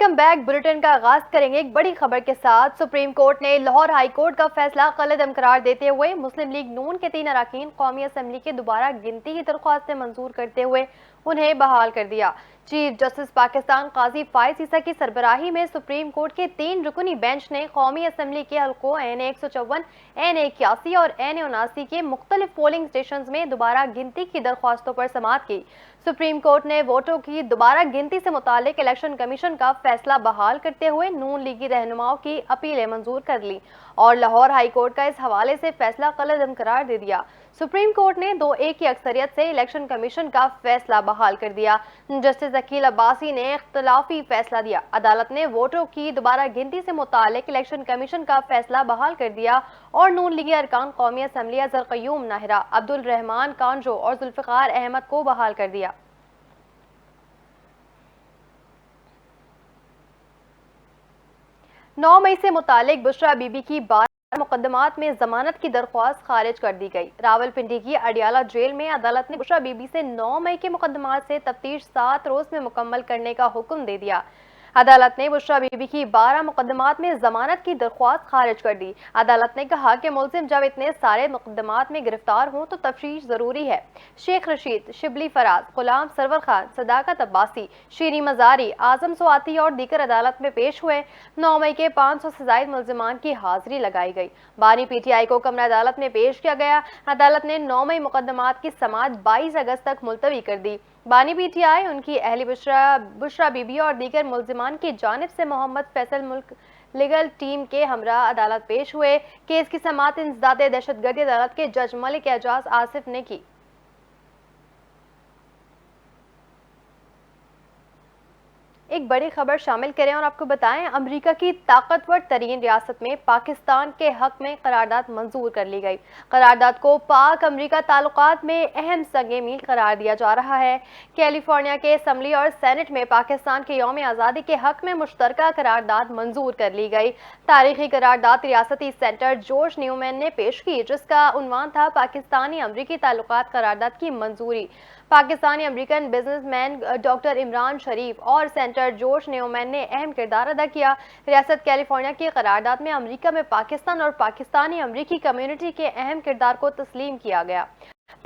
Welcome back. Bulletin का आगाज करेंगे एक बड़ी खबर के साथ। सुप्रीम कोर्ट ने लाहौर हाई कोर्ट का फैसला गलत करार देते हुए मुस्लिम लीग नून के 3 अरकान कौमी असम्बली के दोबारा गिनती की दरख्वास्त मंजूर करते हुए उन्हें बहाल कर दिया। चीफ जस्टिस पाकिस्तान काजी फायज ईसा की सरबराही में सुप्रीम कोर्ट के 3 रुकनी बेंच ने कौमी असम्बली के हल्कों NA 154, NA 81 और NA 79 के मुख्तलिफ पोलिंग स्टेशन में दोबारा गिनती की दरख्वास्तों पर समाअत की। सुप्रीम कोर्ट ने वोटों की दोबारा गिनती से मुतालिक इलेक्शन कमीशन का फैसला बहाल करते हुए नून लीगी रहनुमाओं की अपीलें मंजूर कर ली और लाहौर हाई कोर्ट का इस हवाले से फैसला गलत करार दे दिया। सुप्रीम कोर्ट ने 2-1 की अक्सरियत से इलेक्शन कमीशन का फैसला बहाल कर दिया। जस्टिस अकील अब्बासी ने इख्तलाफी फैसला दिया। अदालत ने वोटों की दोबारा गिनती से मुतालिक इलेक्शन कमीशन का फैसला बहाल कर दिया और नून लीगी अरकान कौमी असम्बली अजहर क़य्यूम नाहिरा, अब्दुल रहमान कांजो और जुल्फ़िकार अहमद को बहाल कर दिया। 9 मई से मुतालिक बुशरा बीबी की 12 मुकदमात में जमानत की दरख्वास्त खारिज कर दी गई। रावलपिंडी की अडियाला जेल में अदालत ने बुशरा बीबी से 9 मई के मुकदमात से तफ्तीश 7 रोज में मुकम्मल करने का हुक्म दे दिया। अदालत ने बुशरा बीबी की 12 मुकदमात में जमानत की दरख्वास्त खारिज कर दी। अदालत ने कहा कि मुलजिम जब इतने सारे मुकदमात में गिरफ्तार हों तो तफ्तीश जरूरी है। शेख रशीद, शिबली फराज, गुलाम सरवर खान, सदाकत अब्बासी, शीरी मजारी, आजम स्वाति और दीगर अदालत में पेश हुए। 9 मई के 500 से ज्यादा मुलजिमान की हाजिरी लगाई गई। बानी PTI को कमरा अदालत में पेश किया गया। अदालत ने 9 मई मुकदमात की समाअत 22 अगस्त तक मुलतवी कर दी। बानी PTI, उनकी अहली बुशरा बीबी और दीगर मुलजिमान की जानिब से मोहम्मद फैसल मुल्क लीगल टीम के हमरा अदालत पेश हुए। केस की समाअत इंसदाद दहशतगर्दी अदालत के जज मलिक एजाज आसिफ ने की। एक बड़ी खबर शामिल करें और आपको बताएं, अमेरिका की ताकतवर तरीन रियासत में पाकिस्तान के हक में करारदाद मंजूर कर ली गई। करारदाद को पाक अमेरिका ताल्लुकात में अहम संगे मील करार दिया जा रहा है। कैलिफोर्निया के असम्बली और सेनेट में पाकिस्तान के यौम आज़ादी के हक में मुश्तरका करारदाद मंजूर कर ली गई। तारीखी करारदाद रियासती सेंटर जॉर्ज न्यूमैन ने पेश की, जिसका उन्वान था पाकिस्तानी अमरीकी ताल्लुकात करारदाद की मंजूरी। Pakistani American businessman doctor Imran Sharif और सेंटर जॉर्ज न्यूमैन ने अहम किरदार अदा किया। रियासत कैलिफोर्निया की करारदाद में अमेरिका में पाकिस्तान और पाकिस्तानी अमरीकी कम्युनिटी के अहम किरदार को तस्लीम किया गया।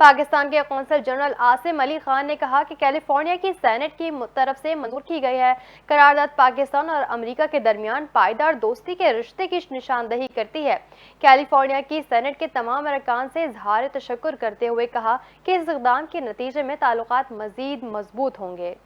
पाकिस्तान के कौंसल जनरल आसिम अली खान ने कहा कि कैलिफोर्निया की सेनेट की तरफ से मंजूर की गई है। करारदाद पाकिस्तान और अमेरिका के दरमियान पायदार दोस्ती के रिश्ते की निशानदही करती है। कैलिफोर्निया की सेनेट के तमाम अरकान से इजहार तशक्कुर करते हुए कहा कि इस इक़दाम के नतीजे में ताल्लुकात मजीद मजबूत होंगे।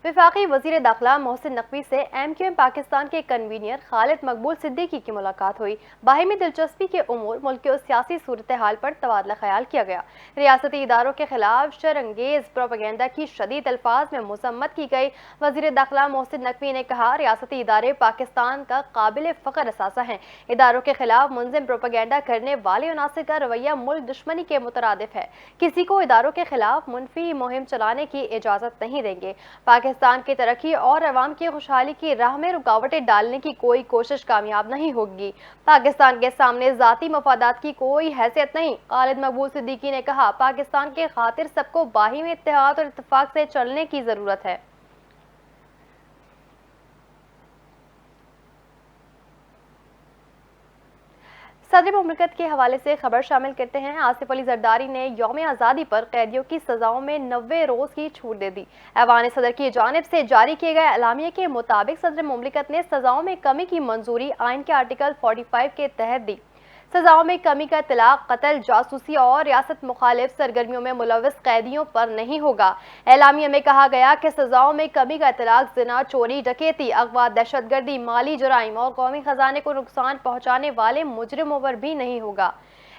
वफाकी वजीर दाखिला मोहसिन नकवी से MQM पाकिस्तान के कन्वीनियर खालिद मकबूल सिद्दीकी की मुलाकात हुई। बाहिमी दिलचस्पी के उमूर, मुल्क और सियासी सूरत हाल पर तबादला ख्याल किया गया। रियासती इदारों के खिलाफ शरअंगेज प्रोपेगेंडा की शदीद अल्फाज में मजम्मत की गई। वजीर दाखिला मोहसिन नकवी ने कहा, रियासती इदारे पाकिस्तान का काबिल फ़ख्र असासा हैं। इदारों के खिलाफ मुनज़िम प्रोपेगेंडा करने वाले अनासिर का रवैया मुल्क दुश्मनी के मुतरादिफ है। किसी को इदारों के खिलाफ मुनफी मुहिम चलाने की इजाज़त नहीं देंगे। पाकिस्तान की तरक्की और अवाम की खुशहाली की राह में रुकावटें डालने की कोई कोशिश कामयाब नहीं होगी। पाकिस्तान के सामने जाती मफादात की कोई हैसियत नहीं। खालिद मकबूल सिद्दीकी ने कहा, पाकिस्तान के खातिर सबको बाहिमी इत्तेहाद और इत्तेफाक से चलने की जरूरत है। सदर मुमलिकत के हवाले से खबर शामिल करते हैं। आसिफ अली जरदारी ने यौम आज़ादी पर कैदियों की सजाओं में 90 रोज की छूट दे दी। ऐवान सदर की जानिब से जारी किए गए एलामिये के मुताबिक सदर मुमलिकत ने सजाओं में कमी की मंजूरी आइन के आर्टिकल 45 के तहत दी। सजाओं में कमी का इतलाक कत्ल, जासूसी और रियासत मुखालिफ सरगर्मियों में मुलव्वस कैदियों पर नहीं होगा। एलामिया में कहा गया कि सजाओं में कमी का इतलाक जिना, चोरी, डकैती, अगवा, दहशतगर्दी, माली जुराइम और कौमी खजाने को नुकसान पहुंचाने वाले मुजरिमों पर भी नहीं होगा।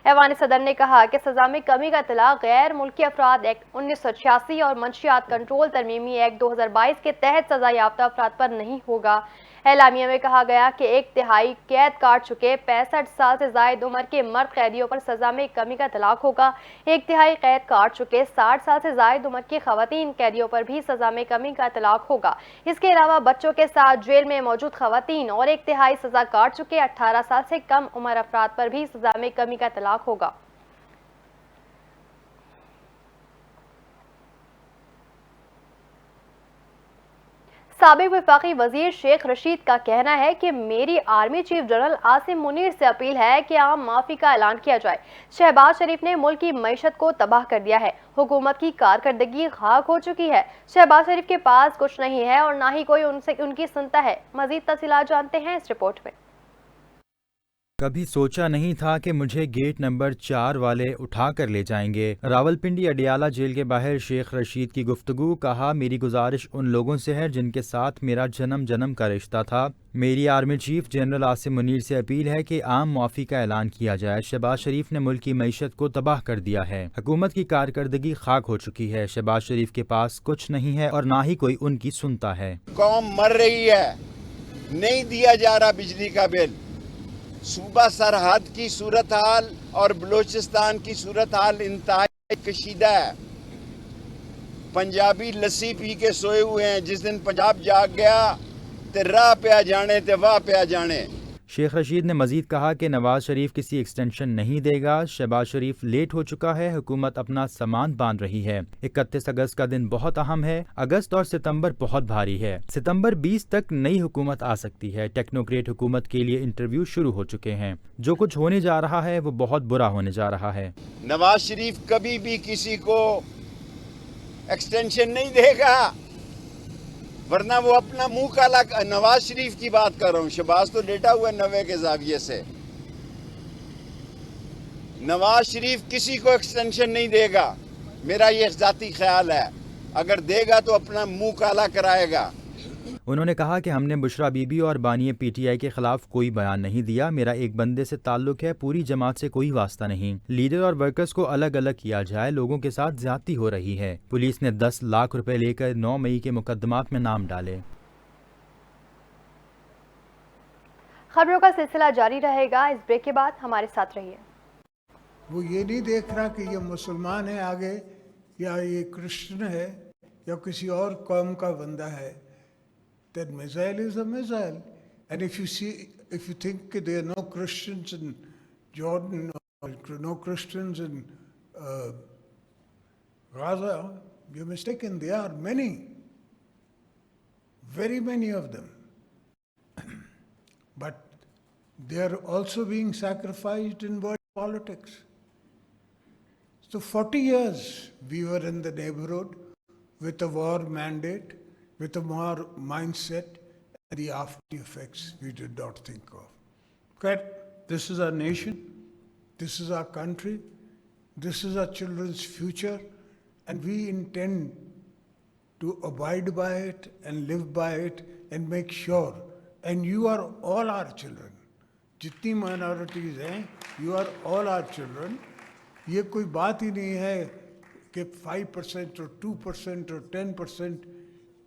ऐवान सदर ने कहा कि सजा में कमी का इतलाक गैर मुल्की अफराद एक्ट 1986 और मंशियात कंट्रोल तरमीमी एक्ट 2022 के तहत सजा याफ्ता अफराद पर नहीं होगा। एलामिया में कहा गया कि 1/3 कैद काट चुके 65 साल से जायद उम्र के मर्द कैदियों पर सजा में कमी का इतलाक होगा। 1/3 कैद काट चुके 60 साल से जायद उम्र की खवातीन कैदियों पर भी सजा में कमी का इतलाक होगा। इसके अलावा बच्चों के साथ जेल में मौजूद खवातीन और 1/3 सजा काट चुके 18 साल से कम उम्र अफराद पर भी सजा में कमी का इतलाक होगा। سابق وفاقی وزیر شیخ رشید کا کہنا ہے کہ میری army chief general Asim Munir سے اپیل ہے کہ عام معافی کا اعلان کیا جائے۔ شہباز شریف نے ملک کی معیشت کو تباہ کر دیا ہے، حکومت کی کارکردگی خاک ہو چکی ہے۔ شہباز شریف کے پاس کچھ نہیں ہے اور نہ ہی کوئی ان کی سنتا ہے۔ مزید تفصیلات جانتے ہیں اس رپورٹ میں۔ کبھی سوچا نہیں تھا کہ مجھے گیٹ نمبر 4 والے اٹھا کر لے جائیں گے۔ راولپنڈی اڈیالہ جیل کے باہر شیخ رشید کی گفتگو۔ کہا، میری گزارش ان لوگوں سے ہے جن کے ساتھ میرا جنم کا رشتہ تھا۔ میری army chief general Asim Munir سے اپیل ہے کہ عام معافی کا اعلان کیا جائے۔ شہباز شریف نے ملک کی معیشت کو تباہ کر دیا ہے، حکومت کی کارکردگی خاک ہو چکی ہے۔ شہباز شریف کے پاس کچھ نہیں ہے اور نہ ہی کوئی ان کی سنتا ہے۔ قوم مر رہی ہے، نہیں دیا جا رہا بجلی کا بل۔ صوبہ سرحد کی صورتحال اور بلوچستان کی صورتحال انتہائی کشیدہ ہے۔ پنجابی لسی پی کے سوئے ہوئے ہیں، جس دن پنجاب جاگ گیا تے راہ پہ آ جانے تے واہ پہ آ جانے۔ شیخ رشید نے مزید کہا کہ نواز شریف کسی ایکسٹینشن نہیں دے گا۔ شہباز شریف لیٹ ہو چکا ہے، حکومت اپنا سامان باندھ رہی ہے۔ 31 اگست کا دن بہت اہم ہے۔ اگست اور ستمبر بہت بھاری ہے۔ ستمبر 20 تک نئی حکومت آ سکتی ہے۔ ٹیکنوکریٹ حکومت کے لیے انٹرویو شروع ہو چکے ہیں۔ جو کچھ ہونے جا رہا ہے وہ بہت برا ہونے جا رہا ہے۔ نواز شریف کبھی بھی کسی کو ایکسٹینشن نہیں دے گا، ورنہ وہ اپنا منہ کالا۔ نواز شریف کی بات کر رہا ہوں، شہباز تو لیٹا ہوا ہے 90 کے زاویے سے۔ نواز شریف کسی کو ایکسٹینشن نہیں دے گا، میرا یہ ذاتی خیال ہے۔ اگر دے گا تو اپنا منہ کالا کرائے گا۔ انہوں نے کہا کہ ہم نے بشرا بی بی اور بانی پی ٹی آئی کے خلاف کوئی بیان نہیں دیا۔ میرا ایک بندے سے تعلق ہے، پوری جماعت سے کوئی واسطہ نہیں۔ لیڈر اور ورکرز کو الگ الگ کیا جائے، لوگوں کے ساتھ زیادتی ہو رہی ہے۔ پولیس نے 10 لاکھ روپے لے کر 9 مئی کے مقدمات میں نام ڈالے۔ خبروں کا سلسلہ جاری رہے گا، اس بریک کے بعد ہمارے ساتھ رہیے۔ وہ یہ نہیں دیکھ رہا کہ یہ مسلمان ہے آگے، یا یہ کرسچن ہے، یا کسی اور قوم کا بندہ ہے۔ That missile is a missile. And if you think there are no Christians in Jordan or no Christians in Gaza, you're mistaken. There are many, very many of them. But they are also being sacrificed in world politics. So 40 years we were in the neighborhood with a war mandate, with a war mindset, and the after effects we did not think of. Okay, this is our nation, this is our country, this is our children's future, and we intend to abide by it and live by it and make sure, and you are all our children. جتنی minorities ہیں, you are all our children. یہ کوئی بات ہی نہیں ہے کہ 5% اور 2% اور 10%.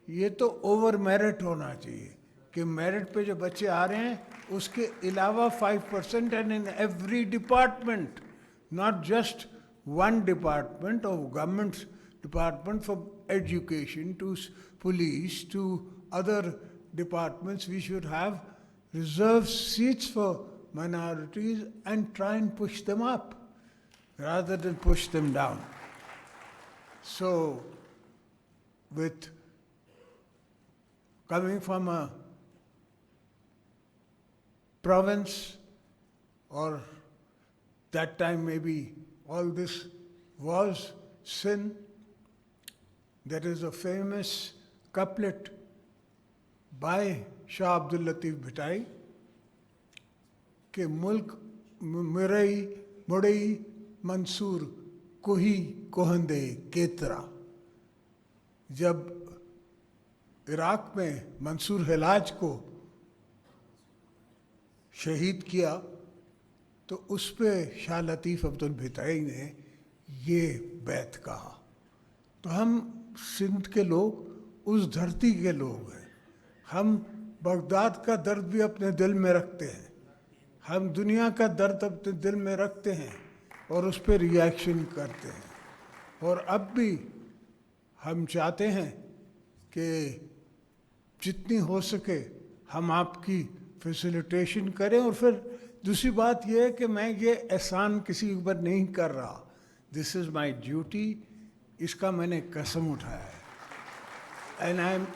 یہ تو اوور میرٹ ہونا چاہیے کہ میرٹ پہ جو بچے آ رہے ہیں اس کے علاوہ 5% and in every department, not just one department اور government department, from education to police to other departments. We should have reserve seats for minorities and try and push them up rather than push them down. So with coming from a province, or that time maybe all this was sin, there is a famous couplet by Shah Abdul Latif Bhittai کہ ملک مرئی مڑئی منصور کوہی کوہندے کیترا. جب عراق میں منصور حلاج کو شہید کیا تو اس پہ شاہ لطیف عبد البھٹائی نے یہ بیت کہا. تو ہم سندھ کے لوگ اس دھرتی کے لوگ ہیں. ہم بغداد کا درد بھی اپنے دل میں رکھتے ہیں، ہم دنیا کا درد اپنے دل میں رکھتے ہیں اور اس پہ ری ایکشن کرتے ہیں. اور اب بھی ہم چاہتے ہیں کہ جتنی ہو سکے ہم آپ کی فیسیلیٹیشن کریں. اور پھر دوسری بات یہ ہے کہ میں یہ احسان کسی اوپر نہیں کر رہا. دس از مائی ڈیوٹی. اس کا میں نے قسم اٹھایا ہے. And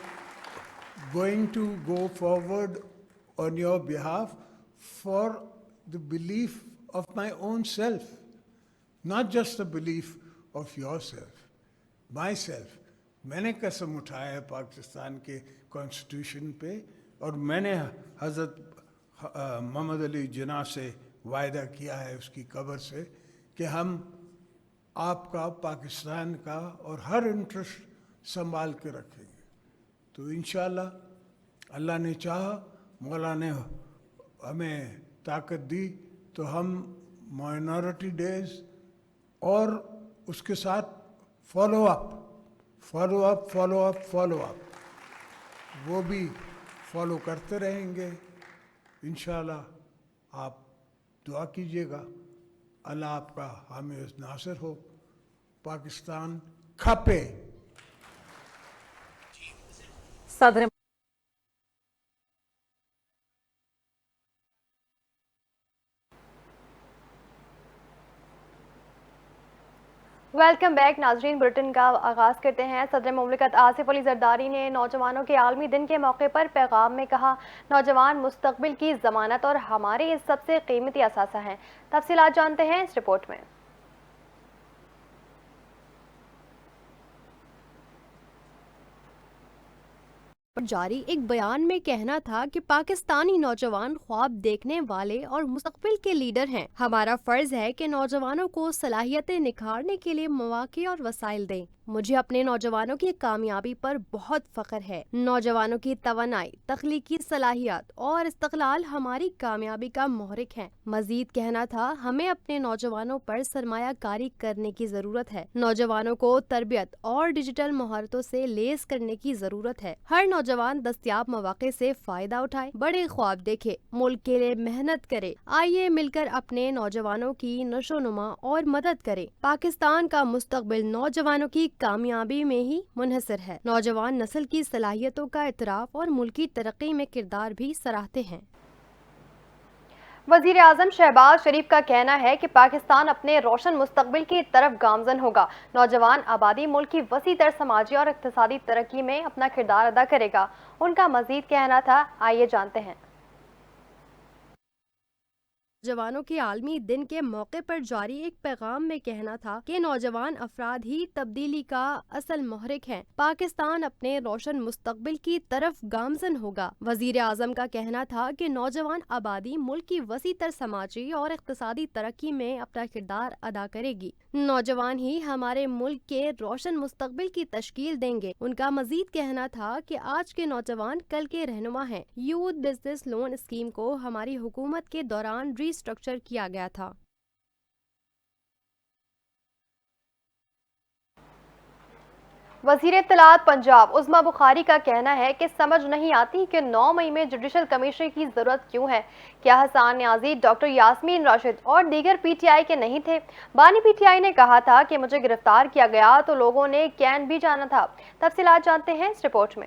going to go forward on your behalf for the belief of my own self, not just the belief of yourself, myself. मैंने कसम उठाया है पाकिस्तान के कॉन्स्टिट्यूशन पे, और मैंने हज़रत मोहम्मद अली जिन्ना से वायदा किया है उसकी कब्र से कि हम आपका, पाकिस्तान का और हर इंटरेस्ट संभाल के रखेंगे। तो इंशाअल्लाह अल्लाह ने चाहा, मौला ने हमें ताकत दी, तो हम माइनॉरिटी डेज और उसके साथ फॉलो अप वो भी फॉलो करते रहेंगे इंशाअल्लाह। आप दुआ कीजिएगा, अल्लाह आपका हामी नासिर हो, पाकिस्तान खपे। सदर वेलकम बैक नाजरीन, बुलेटिन का आगाज़ करते हैं। सदर मुमलिकत आसिफ अली जरदारी ने नौजवानों के आलमी दिन के मौके पर पैगाम में कहा, नौजवान मुस्तकबिल की ज़मानत और हमारे इस सबसे कीमती असासा हैं। तफसीलात जानते हैं इस रिपोर्ट में। जारी एक बयान में कहना था कि पाकिस्तानी नौजवान ख्वाब देखने वाले और मुस्तकबिल के लीडर हैं। हमारा फर्ज है कि नौजवानों को सलाहियतें निखारने के लिए मौके और वसाइल दें। मुझे अपने नौजवानों की कामयाबी पर बहुत फख्र है। नौजवानों की तवानाई, तख्लीकी सलाहियत और इस्तक़लाल हमारी कामयाबी का मोहरिक है। मजीद कहना था, हमें अपने नौजवानों पर सरमायाकारी करने की जरूरत है। नौजवानों को तरबियत और डिजिटल महारतों से लेस करने की जरूरत है। हर नौजवान दस्तयाब मौके से फायदा उठाए, बड़े ख्वाब देखे, मुल्क के लिए मेहनत करे। आइए मिलकर अपने नौजवानों की नशोनुमा और मदद करें। पाकिस्तान का मुस्तकबिल नौजवानों की कामयाबी में ही मुनहसर है। नौजवान नस्ल की सलाहियतों का इतराफ और मुल्की तरक्की में किरदार भी सराहते हैं। वज़ीर आज़म शहबाज शरीफ का कहना है कि पाकिस्तान अपने रोशन मुस्तकबिल की तरफ गामजन होगा। नौजवान आबादी मुल्क की वसी तर समाजी और इक़्तिसादी तरक्की में अपना किरदार अदा करेगा। उनका मजीद कहना था, आइए जानते हैं। नौजवानों के आलमी दिन के मौके पर जारी एक पैगाम में कहना था कि नौजवान अफराद ही तब्दीली का असल मोहरिक हैं। पाकिस्तान अपने रोशन मुस्तकबिल की तरफ गामजन होगा। वजीर आजम का कहना था कि नौजवान आबादी मुल्क की वसी तर समाजी और इक़्तिसादी तरक्की में अपना किरदार अदा करेगी। नौजवान ही हमारे मुल्क के रोशन मुस्तकबिल की तश्कील देंगे। उनका मजीद कहना था कि आज के नौजवान कल के रहनुमा हैं। यूथ बिजनेस लोन स्कीम को हमारी हुकूमत के दौरान स्ट्रक्चर किया गया था। वज़ीर इत्तलात पंजाब उज़्मा बुखारी का कहना है कि समझ नहीं आती कि 9 मई में जुडिशल कमिश्नर की जरूरत क्यों है। क्या हसन न्याजी, डॉक्टर यास्मीन राशिद और दीगर पीटीआई के नहीं थे? बानी पीटीआई ने कहा था कि मुझे गिरफ्तार किया गया तो लोगों ने कैन भी जाना था। तफसीलात जानते हैं इस रिपोर्ट में।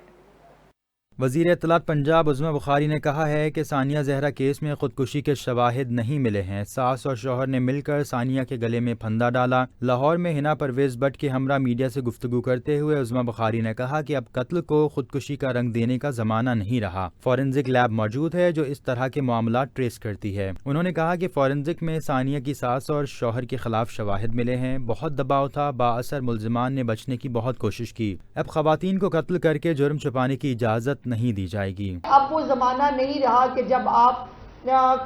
वज़ीर इत्तलात पंजाब उज़्मा बुखारी ने कहा है कि सानिया जहरा केस में खुदकुशी के शवाहिद नहीं मिले हैं। सास और शौहर ने मिलकर सानिया के गले में फंदा डाला। लाहौर में हिना परवेज भट्ट के हमरा मीडिया से गुफ्तगू करते हुए उज़्मा बुखारी ने कहा कि अब कत्ल को खुदकुशी का रंग देने का ज़माना नहीं रहा। फॉरेंसिक लैब मौजूद है जो इस तरह के मामलात ट्रेस करती है। उन्होंने कहा कि फॉरेंसिक में सानिया की सास और शौहर के खिलाफ शवाहिद मिले हैं। बहुत दबाव था, बाअसर मुल्जिमान ने बचने की बहुत कोशिश की। अब खवातीन को कत्ल करके जुर्म छुपाने की इजाज़त नहीं दी जाएगी। अब वो जमाना नहीं रहा कि जब आप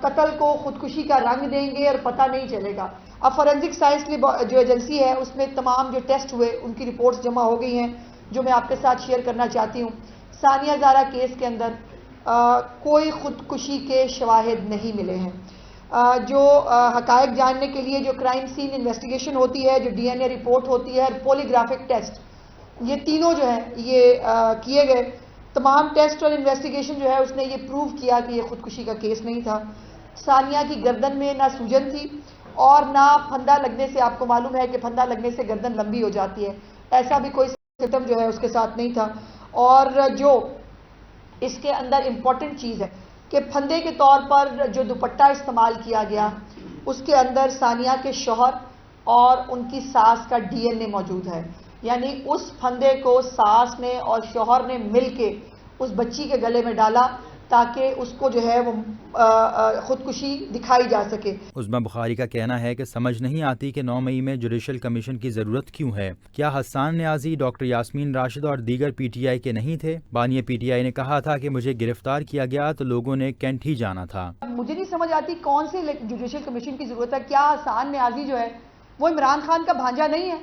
कत्ल को खुदकुशी का रंग देंगे और पता नहीं चलेगा। अब फॉरेंसिक साइंस की जो एजेंसी है उसमें तमाम जो टेस्ट हुए उनकी रिपोर्ट्स जमा हो गई हैं जो मैं आपके साथ शेयर करना चाहती हूँ। सानिया ज़ारा केस के अंदर कोई खुदकुशी के शवाहिद नहीं मिले हैं। जो हकायक जानने के लिए जो क्राइम सीन इन्वेस्टिगेशन होती है, जो डीएनए रिपोर्ट होती है, पॉलीग्राफिक टेस्ट, ये तीनों जो है ये किए गए। तमाम टेस्ट और इन्वेस्टिगेशन जो है उसने ये प्रूव किया कि ये खुदकुशी का केस नहीं था। सानिया की गर्दन में ना सूजन थी और ना फंदा लगने से, आपको मालूम है कि फंदा लगने से गर्दन लंबी हो जाती है, ऐसा भी कोई सिस्टम जो है उसके साथ नहीं था। और जो इसके अंदर इम्पॉर्टेंट चीज़ है कि फंदे के तौर पर जो दुपट्टा इस्तेमाल किया गया उसके अंदर सानिया के शौहर और उनकी सास का डीएनए मौजूद है। यानी उस फंदे को सास ने और शौहर ने मिलके اس بچی کے گلے میں ڈالا تاکہ اس کو جو ہے وہ خودکشی دکھائی جا سکے۔ عظمیٰ بخاری کا کہنا ہے کہ سمجھ نہیں آتی کہ 9 مئی میں جوڈیشل کمیشن کی ضرورت کیوں ہے۔ کیا حسان نیازی ڈاکٹر یاسمین راشد اور دیگر پی ٹی آئی کے نہیں تھے؟ بانی پی ٹی آئی نے کہا تھا کہ مجھے گرفتار کیا گیا تو لوگوں نے کینٹ ہی جانا تھا۔ مجھے نہیں سمجھ آتی کون سے جوڈیشل کمیشن کی ضرورت ہے۔ کیا حسان نیازی جو ہے وہ عمران خان کا بھانجا نہیں ہے؟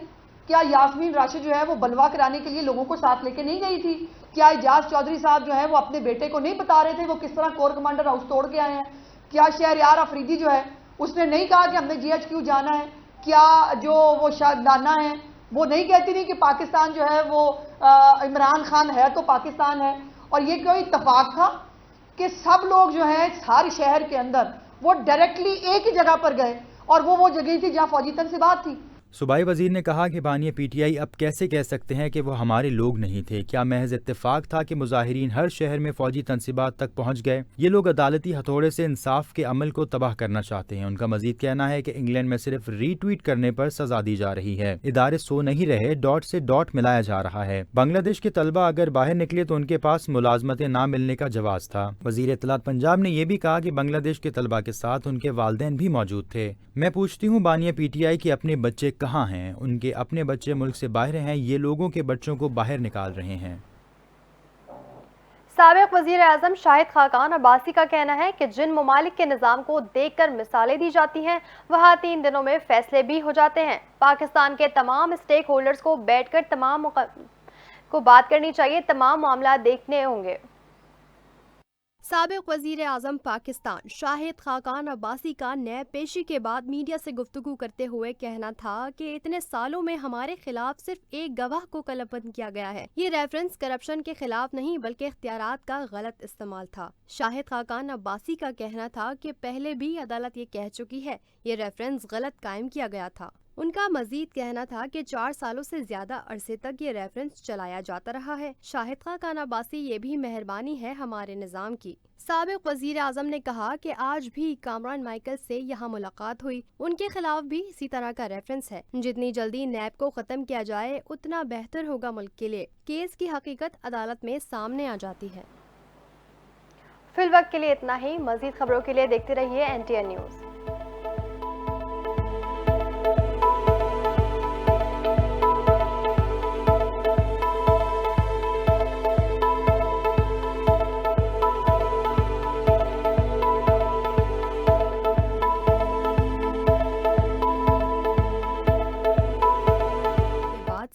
کیا یاسمین راشد جو ہے وہ بلوا کرانے کے لیے لوگوں کو ساتھ لے کے نہیں گئی تھی؟ کیا اعجاز چودھری صاحب جو ہے وہ اپنے بیٹے کو نہیں بتا رہے تھے وہ کس طرح کور کمانڈر ہاؤس توڑ کے آئے ہیں؟ کیا شہریار افریدی جو ہے اس نے نہیں کہا کہ ہم نے جی ایچ کیو جانا ہے؟ کیا جو وہ نانا ہے وہ نہیں کہتی نہیں کہ پاکستان جو ہے وہ عمران خان ہے تو پاکستان ہے؟ اور یہ کوئی اتفاق تھا کہ سب لوگ جو ہیں ہر شہر کے اندر وہ ڈائریکٹلی ایک ہی جگہ پر گئے اور وہ جگہ تھی جہاں فوجی تنصیبات تھی۔ صوبائی وزیر نے کہا کہ بانی پی ٹی آئی اب کیسے کہہ سکتے ہیں کہ وہ ہمارے لوگ نہیں تھے؟ کیا محض اتفاق تھا کہ مظاہرین ہر شہر میں فوجی تنصیبات تک پہنچ گئے؟ یہ لوگ عدالتی ہتھوڑے سے انصاف کے عمل کو تباہ کرنا چاہتے ہیں۔ ان کا مزید کہنا ہے کہ انگلینڈ میں صرف ری ٹویٹ کرنے پر سزا دی جا رہی ہے، ادارے سو نہیں رہے، ڈاٹ سے ڈاٹ ملایا جا رہا ہے۔ بنگلہ دیش کے طلبہ اگر باہر نکلے تو ان کے پاس ملازمتیں نہ ملنے کا جواز تھا۔ وزیر اطلاعات پنجاب نے یہ بھی کہا کہ بنگلہ دیش کے طلبہ کے ساتھ ان کے والدین بھی موجود تھے۔ میں پوچھتی ہوں بانیہ پی ٹی آئی کے اپنے بچے کہاں ہیں؟ ان کے اپنے بچے ملک سے باہر ہیں، یہ لوگوں کے بچوں کو باہر نکال رہے ہیں۔ سابق وزیر اعظم شاہد خاقان عباسی کا کہنا ہے کہ جن ممالک کے نظام کو دیکھ کر مثالیں دی جاتی ہیں وہاں 3 دنوں میں فیصلے بھی ہو جاتے ہیں۔ پاکستان کے تمام اسٹیک ہولڈرز کو بیٹھ کر تمام کو بات کرنی چاہیے، تمام معاملات دیکھنے ہوں گے۔ سابق وزیر اعظم پاکستان شاہد خاقان عباسی کا نیب پیشی کے بعد میڈیا سے گفتگو کرتے ہوئے کہنا تھا کہ اتنے سالوں میں ہمارے خلاف صرف ایک گواہ کو قلم بند کیا گیا ہے۔ یہ ریفرنس کرپشن کے خلاف نہیں بلکہ اختیارات کا غلط استعمال تھا۔ شاہد خاقان عباسی کا کہنا تھا کہ پہلے بھی عدالت یہ کہہ چکی ہے، یہ ریفرنس غلط قائم کیا گیا تھا۔ ان کا مزید کہنا تھا کہ 4 سالوں سے زیادہ عرصے تک یہ ریفرنس چلایا جاتا رہا ہے۔ شاہد خاقان عباسی یہ بھی مہربانی ہے ہمارے نظام کی۔ سابق وزیر اعظم نے کہا کہ آج بھی کامران مائیکل سے یہاں ملاقات ہوئی، ان کے خلاف بھی اسی طرح کا ریفرنس ہے۔ جتنی جلدی نیب کو ختم کیا جائے اتنا بہتر ہوگا ملک کے لیے۔ کیس کی حقیقت عدالت میں سامنے آ جاتی ہے۔ فی الوقت کے لیے اتنا ہی، مزید خبروں کے لیے دیکھتے رہیے NTN نیوز۔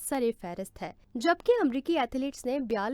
سر فہرست ہے، جبکہ امریکی ایتھلیٹس نے 42